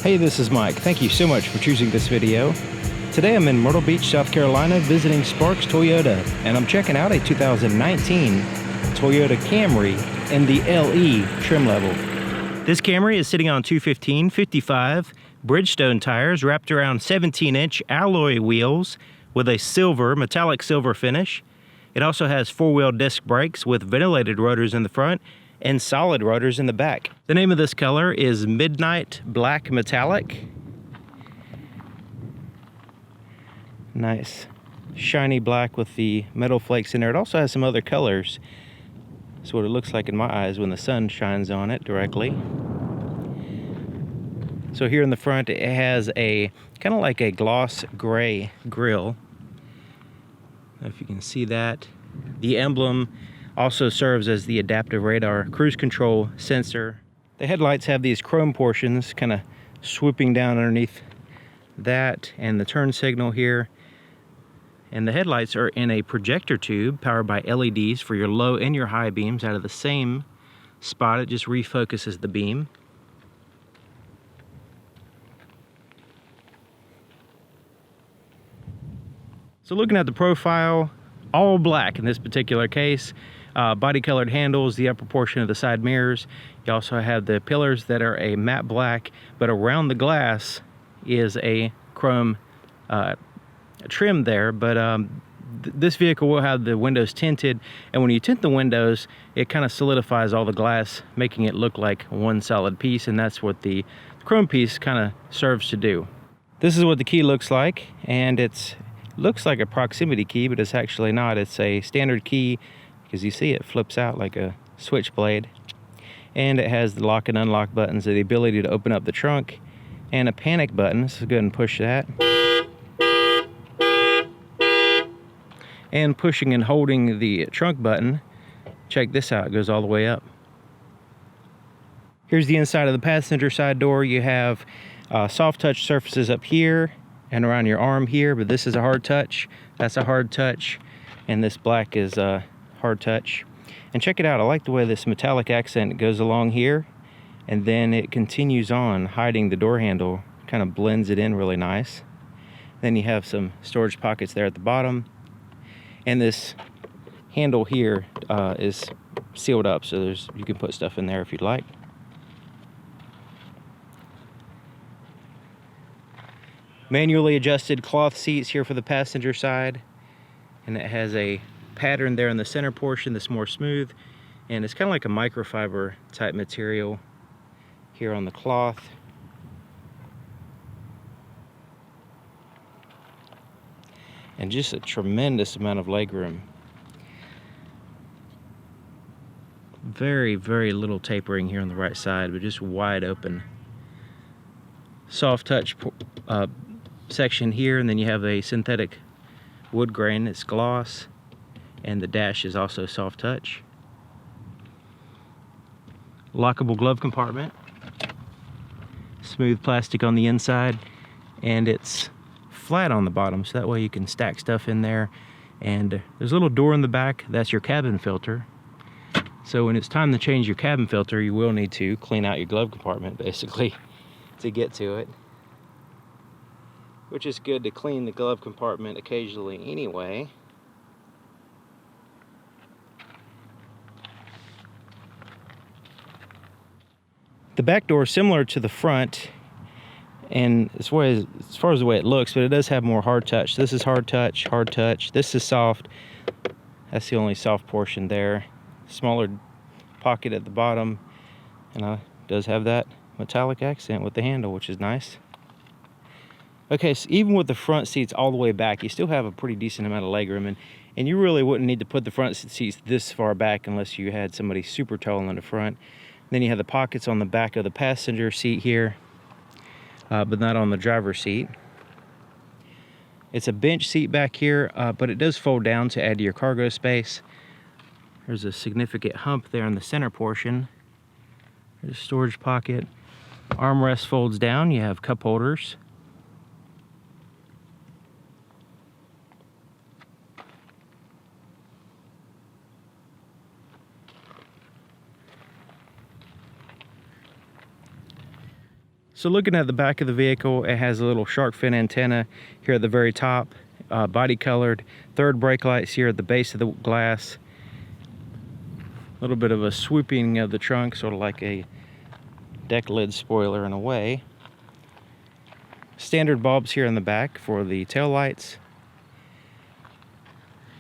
Hey, this is Mike. Thank you so much for choosing this video. Today I'm in Myrtle Beach, South Carolina visiting Sparks Toyota, and I'm checking out a 2019 Toyota Camry in the LE trim level. This Camry is sitting on 215/55 Bridgestone tires wrapped around 17-inch alloy wheels with a metallic silver finish. It also has four-wheel disc brakes with ventilated rotors in the front and solid rotors in the back. The name of this color is Midnight Black Metallic. Nice shiny black with the metal flakes in there. It also has some other colors. That's what it looks like in my eyes when the sun shines on it directly. So here in the front it has a kind of like a gloss gray grille. I don't know if you can see that. The emblem also serves as the adaptive radar cruise control sensor. The headlights have these chrome portions kind of swooping down underneath that, and the turn signal here. And the headlights are in a projector tube powered by LEDs for your low and your high beams out of the same spot. It just refocuses the beam. So looking at the profile, all black in this particular case. Body colored handles, the upper portion of the side mirrors. You also have the pillars that are a matte black, but around the glass is a chrome trim there. But this vehicle will have the windows tinted, and when you tint the windows, it kind of solidifies all the glass, making it look like one solid piece, and that's what the chrome piece kind of serves to do. This is what the key looks like, and it looks like a proximity key, but it's actually not. It's a standard key. As you see, it flips out like a switchblade, and it has the lock and unlock buttons, the ability to open up the trunk, and a panic button. So go ahead and push that, and pushing and holding the trunk button, check this out, it goes all the way up. Here's the inside of the passenger side door. You have soft touch surfaces up here and around your arm here, but this is a hard touch, that's a hard touch, and this black is hard touch. And check it out, I like the way this metallic accent goes along here, and then it continues on hiding the door handle, kind of blends it in really nice. Then you have some storage pockets there at the bottom, and this handle here is sealed up, so you can put stuff in there if you'd like. Manually adjusted cloth seats here for the passenger side, and it has a pattern there in the center portion that's more smooth, and it's kind of like a microfiber type material here on the cloth. And just a tremendous amount of legroom. Very, very little tapering here on the right side, but just wide open. Soft touch section here, and then you have a synthetic wood grain that's gloss, and the dash is also soft touch. Lockable glove compartment, smooth plastic on the inside, and it's flat on the bottom, so that way you can stack stuff in there. And there's a little door in the back, that's your cabin filter. So when it's time to change your cabin filter, you will need to clean out your glove compartment basically to get to it, which is good to clean the glove compartment occasionally anyway. The back door is similar to the front, and as far as the way it looks, but it does have more hard touch. This is hard touch, hard touch. This is soft. That's the only soft portion there. Smaller pocket at the bottom, and it does have that metallic accent with the handle, which is nice. Okay, so even with the front seats all the way back, you still have a pretty decent amount of legroom, and you really wouldn't need to put the front seats this far back unless you had somebody super tall in the front. Then you have the pockets on the back of the passenger seat here, but not on the driver's seat. It's a bench seat back here, but it does fold down to add to your cargo space. There's a significant hump there in the center portion. There's a storage pocket. Armrest folds down, you have cup holders. So looking at the back of the vehicle, it has a little shark fin antenna here at the very top, body colored, third brake lights here at the base of the glass. A little bit of a swooping of the trunk, sort of like a deck lid spoiler in a way. Standard bulbs here in the back for the tail lights.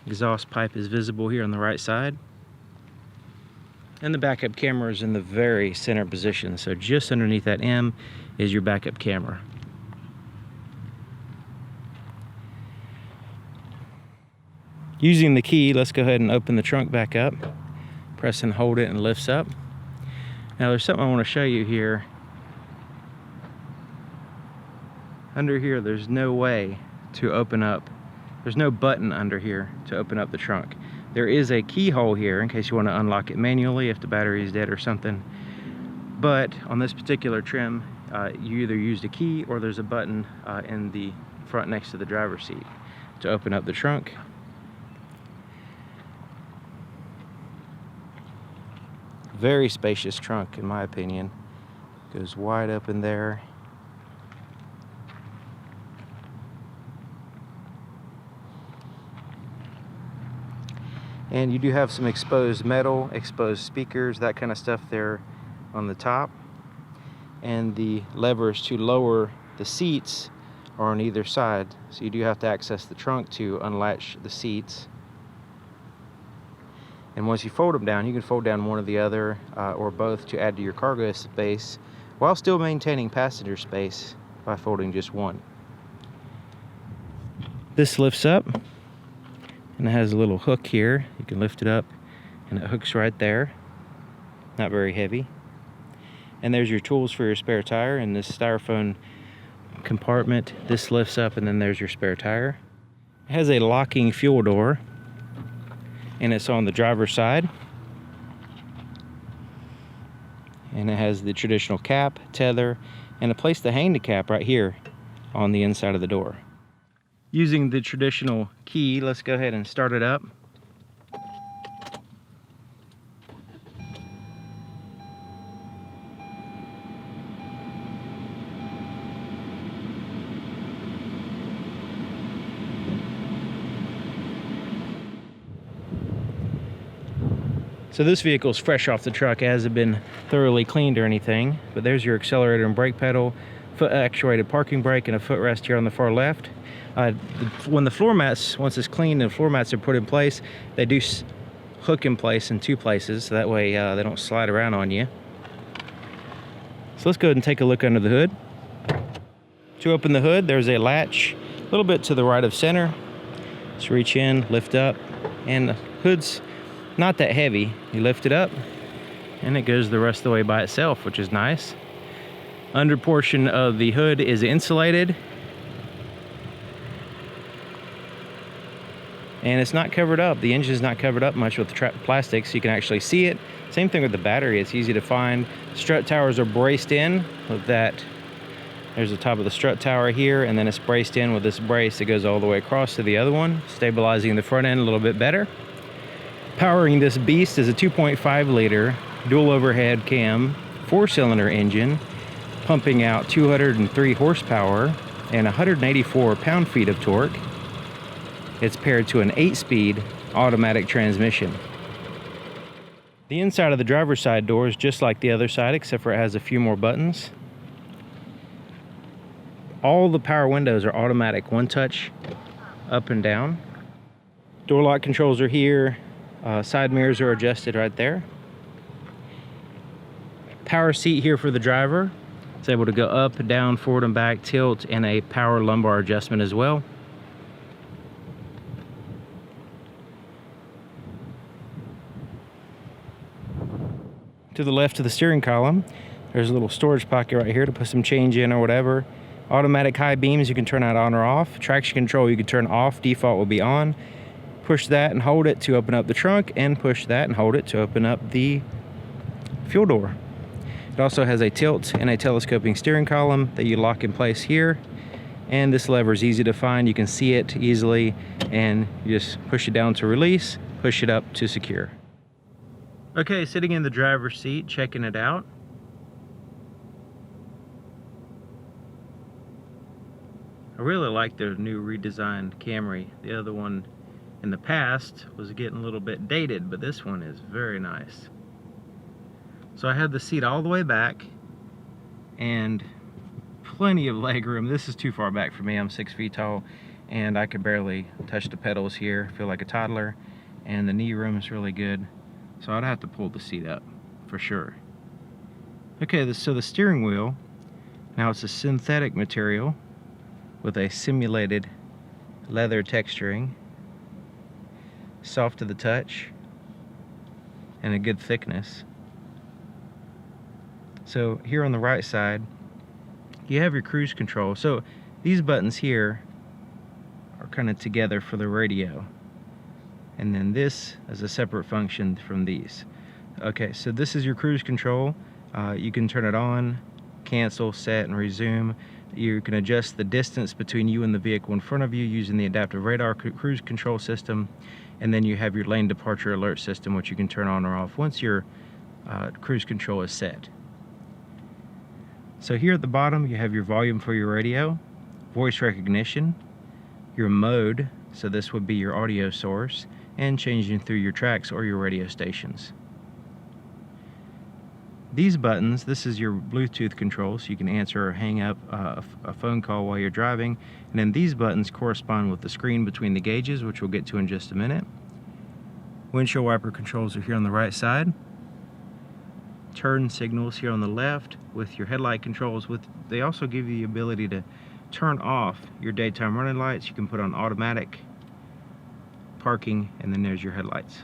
Exhaust pipe is visible here on the right side. And the backup camera is in the very center position. So just underneath that M is your backup camera. Using the key, let's go ahead and open the trunk back up. Press and hold it and it lifts up. Now there's something I want to show you here. Under here, there's no way to open up. There's no button under here to open up the trunk. There is a keyhole here in case you want to unlock it manually if the battery is dead or something. But on this particular trim, you either used a key or there's a button in the front next to the driver's seat to open up the trunk. Very spacious trunk in my opinion. Goes wide open there. And you do have some exposed metal, exposed speakers, that kind of stuff there on the top. And the levers to lower the seats are on either side. So you do have to access the trunk to unlatch the seats. And once you fold them down, you can fold down one or the other or both to add to your cargo space while still maintaining passenger space by folding just one. This lifts up. And it has a little hook here. You can lift it up and it hooks right there. Not very heavy. And there's your tools for your spare tire in this styrofoam compartment. This lifts up and then there's your spare tire. It has a locking fuel door and it's on the driver's side. And it has the traditional cap, tether, and a place to hang the cap right here on the inside of the door. Using the traditional key, let's go ahead and start it up. So this vehicle is fresh off the truck. It hasn't been thoroughly cleaned or anything, but there's your accelerator and brake pedal, foot actuated parking brake, and a footrest here on the far left. When the floor mats, once it's cleaned and floor mats are put in place, they do hook in place in two places, so that way they don't slide around on you. So let's go ahead and take a look under the hood. To open the hood, there's a latch a little bit to the right of center. Just reach in, lift up, and the hood's not that heavy. You lift it up, and it goes the rest of the way by itself, which is nice. Under portion of the hood is insulated. And it's not covered up. The engine's not covered up much with the plastic, so you can actually see it. Same thing with the battery. It's easy to find. Strut towers are braced in with that. There's the top of the strut tower here, and then it's braced in with this brace that goes all the way across to the other one, stabilizing the front end a little bit better. Powering this beast is a 2.5 liter dual overhead cam 4-cylinder engine, pumping out 203 horsepower and 184 pound-feet of torque. It's paired to an 8-speed automatic transmission. The inside of the driver's side door is just like the other side, except for it has a few more buttons. All the power windows are automatic, one touch up and down. Door lock controls are here. Side mirrors are adjusted right there. Power seat here for the driver. It's able to go up, down, forward and back, tilt, and a power lumbar adjustment as well. To the left of the steering column, there's a little storage pocket right here to put some change in or whatever. Automatic high beams you can turn that on or off. Traction control you can turn off, default will be on. Push that and hold it to open up the trunk, and push that and hold it to open up the fuel door. It also has a tilt and a telescoping steering column that you lock in place here. And this lever is easy to find. You can see it easily, and you just push it down to release, push it up to secure. Okay, sitting in the driver's seat, checking it out. I really like the new redesigned Camry. The other one in the past was getting a little bit dated, but this one is very nice. So I had the seat all the way back and plenty of leg room. This is too far back for me. I'm 6 feet tall and I could barely touch the pedals here. Feel like a toddler, and the knee room is really good. So I'd have to pull the seat up for sure. Okay, so the steering wheel, now it's a synthetic material with a simulated leather texturing, soft to the touch, and a good thickness. So here on the right side, you have your cruise control. So these buttons here are kind of together for the radio. And then this is a separate function from these. Okay, so this is your cruise control. You can turn it on, cancel, set, and resume. You can adjust the distance between you and the vehicle in front of you using the adaptive radar cruise control system. And then you have your lane departure alert system, which you can turn on or off once your cruise control is set. So here at the bottom, you have your volume for your radio, voice recognition, your mode, so this would be your audio source, and changing through your tracks or your radio stations. These buttons, this is your Bluetooth control, so you can answer or hang up a phone call while you're driving. And then these buttons correspond with the screen between the gauges, which we'll get to in just a minute. Windshield wiper controls are here on the right side. Turn signals here on the left with your headlight controls. They also give you the ability to turn off your daytime running lights. You can put on automatic, parking, and then there's your headlights.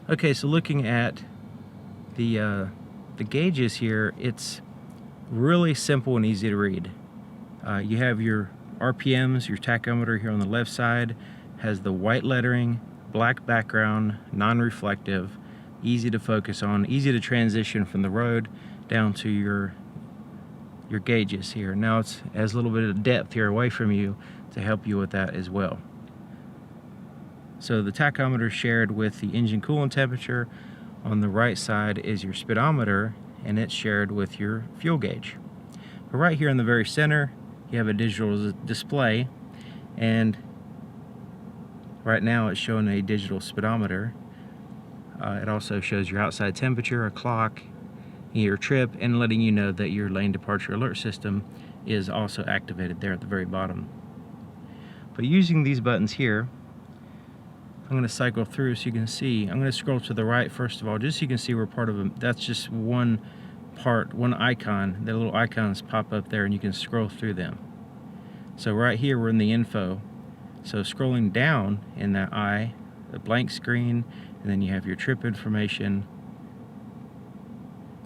Okay, so looking at the gauges here, it's really simple and easy to read. You have your RPMs, your tachometer here on the left side, has the white lettering, black background, non-reflective, easy to focus on, easy to transition from the road down to your gauges here. Now it has a little bit of depth here away from you to help you with that as well. So the tachometer is shared with the engine coolant temperature. On the right side is your speedometer, and it's shared with your fuel gauge. But right here in the very center, you have a digital display, and right now it's showing a digital speedometer. It also shows your outside temperature, a clock, your trip, and letting you know that your lane departure alert system is also activated there at the very bottom. But using these buttons here, I'm going to cycle through so you can see. I'm going to scroll to the right first of all, just so you can see we're part of them. That's just one part, one icon. The little icons pop up there and you can scroll through them. So right here we're in the info. So scrolling down in that eye, the blank screen, and then you have your trip information,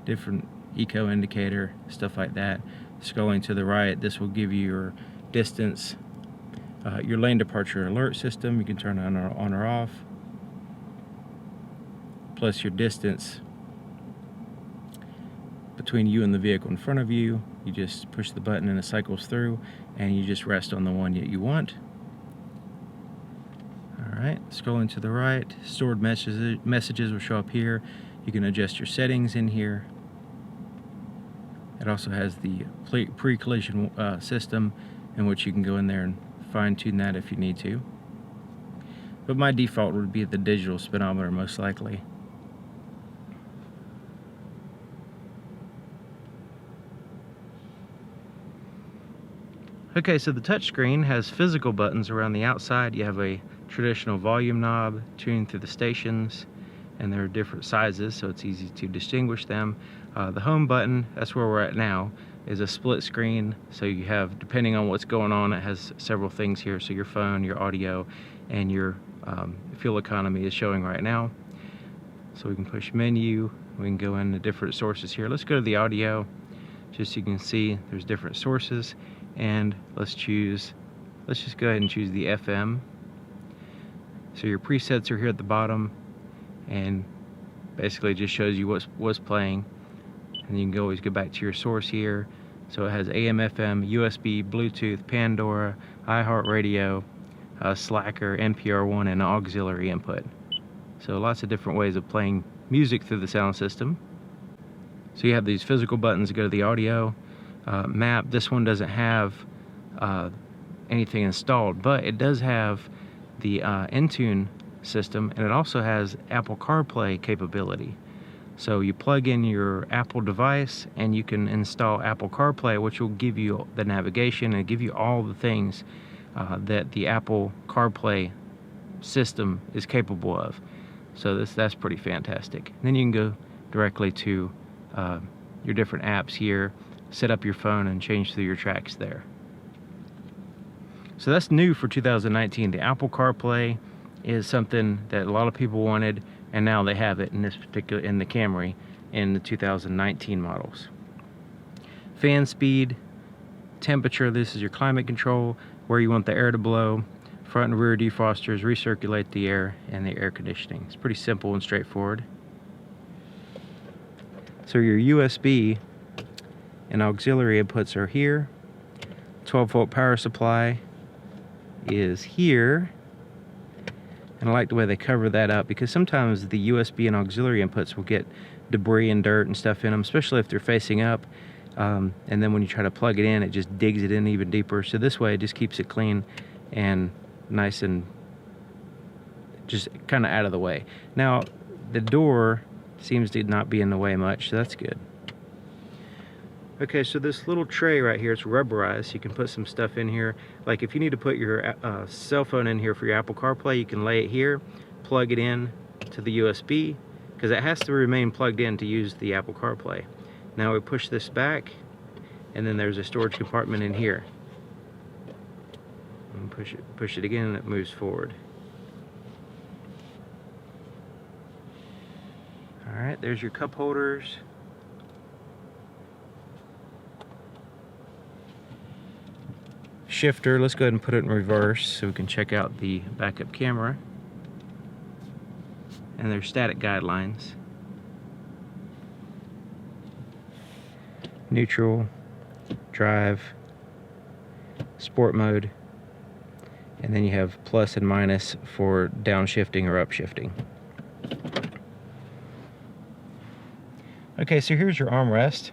different eco indicator, stuff like that. Scrolling to the right, this will give you your distance, your lane departure alert system. You can turn it on or off, plus your distance between you and the vehicle in front of you. You just push the button and it cycles through, and you just rest on the one that you want. Alright, scrolling to the right, stored messages will show up here. You can adjust your settings in here. It also has the pre-collision system, in which you can go in there and fine-tune that if you need to. But my default would be the digital speedometer most likely. Okay, so the touchscreen has physical buttons around the outside. You have a traditional volume knob tuned through the stations, and there are different sizes, so it's easy to distinguish them. The home button, that's where we're at now, is a split screen, so you have, depending on what's going on, it has several things here. So your phone, your audio, and your fuel economy is showing right now. So we can push menu, we can go into different sources here. Let's go to the audio, just so you can see there's different sources, and let's just go ahead and choose the FM. So your presets are here at the bottom, and basically just shows you what's playing. And you can always go back to your source here. So it has AM, FM, USB, Bluetooth, Pandora, iHeartRadio, Slacker, NPR1, and auxiliary input. So lots of different ways of playing music through the sound system. So you have these physical buttons to go to the audio. map. This one doesn't have anything installed, but it does have the Intune system, and it also has Apple CarPlay capability. So you plug in your Apple device and you can install Apple CarPlay, which will give you the navigation and give you all the things that the Apple CarPlay system is capable of. So that's pretty fantastic. And then you can go directly to your different apps here, set up your phone and change through your tracks there. So that's new for 2019. The Apple CarPlay is something that a lot of people wanted, and now they have it in the Camry in the 2019 models. Fan speed, temperature, this is your climate control, where you want the air to blow, front and rear defrosters, recirculate the air, and the air conditioning. It's pretty simple and straightforward. So your USB and auxiliary inputs are here. 12-volt power supply is here. And I like the way they cover that up, because sometimes the USB and auxiliary inputs will get debris and dirt and stuff in them, especially if they're facing up. And then when you try to plug it in, it just digs it in even deeper. So this way it just keeps it clean and nice and just kind of out of the way. Now, the door seems to not be in the way much, so that's good. Okay, so this little tray right here, it's rubberized. You can put some stuff in here. Like if you need to put your cell phone in here for your Apple CarPlay, you can lay it here, plug it in to the USB, because it has to remain plugged in to use the Apple CarPlay. Now we push this back, and then there's a storage compartment in here. And push it again, and it moves forward. All right, there's your cup holders. Shifter, let's go ahead and put it in reverse so we can check out the backup camera. And there's static guidelines. Neutral, drive, sport mode, and then you have plus and minus for downshifting or upshifting. Okay, so here's your armrest.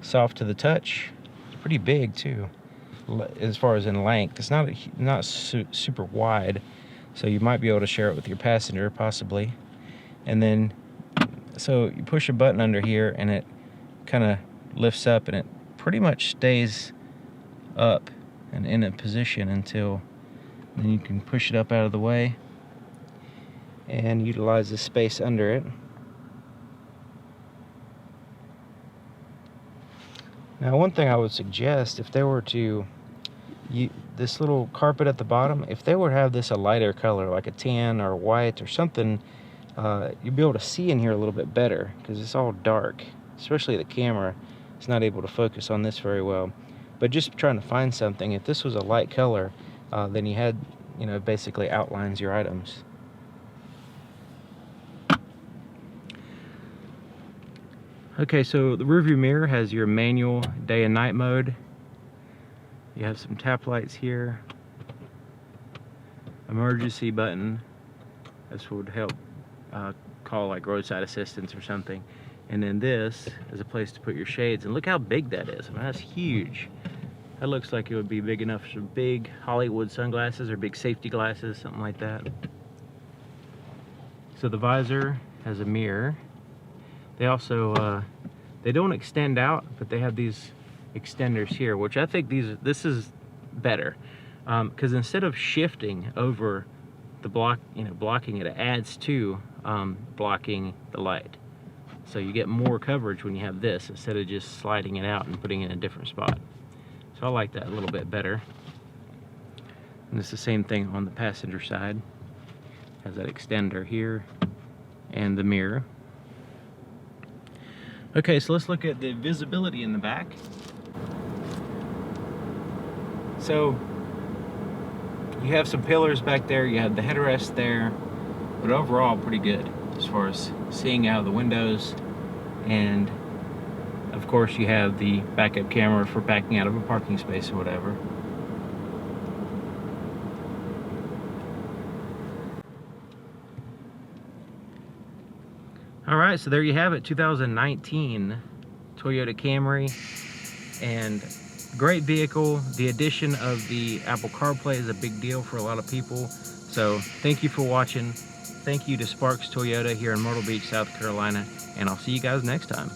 Soft to the touch. It's pretty big too, as far as in length. It's not super wide, so you might be able to share it with your passenger possibly. And then, so you push a button under here and it kind of lifts up, and it pretty much stays up and in a position until then you can push it up out of the way and utilize the space under it. Now, one thing I would suggest, if they were to this little carpet at the bottom, if they were to have this a lighter color, like a tan or white or something, you'd be able to see in here a little bit better, because it's all dark. Especially the camera is not able to focus on this very well. But just trying to find something, if this was a light color, then you had, basically outlines your items. Okay, so the rearview mirror has your manual day and night mode. You have some tap lights here. Emergency button. This would help call like roadside assistance or something. And then this is a place to put your shades. And look how big that is. I mean, that's huge. That looks like it would be big enough for big Hollywood sunglasses or big safety glasses, something like that. So the visor has a mirror. They also, they don't extend out, but they have these extenders here, which I think this is better. Because instead of shifting over the blocking it, it adds to blocking the light. So you get more coverage when you have this, instead of just sliding it out and putting it in a different spot. So I like that a little bit better. And it's the same thing on the passenger side. Has that extender here and the mirror. Okay, so let's look at the visibility in the back. So you have some pillars back there, you have the headrest there, but overall pretty good as far as seeing out of the windows. And of course you have the backup camera for backing out of a parking space or whatever. All right, so there you have it, 2019 Toyota Camry. And great vehicle. The addition of the Apple CarPlay is a big deal for a lot of people. So thank you for watching. Thank you to Sparks Toyota here in Myrtle Beach, South Carolina, and I'll see you guys next time.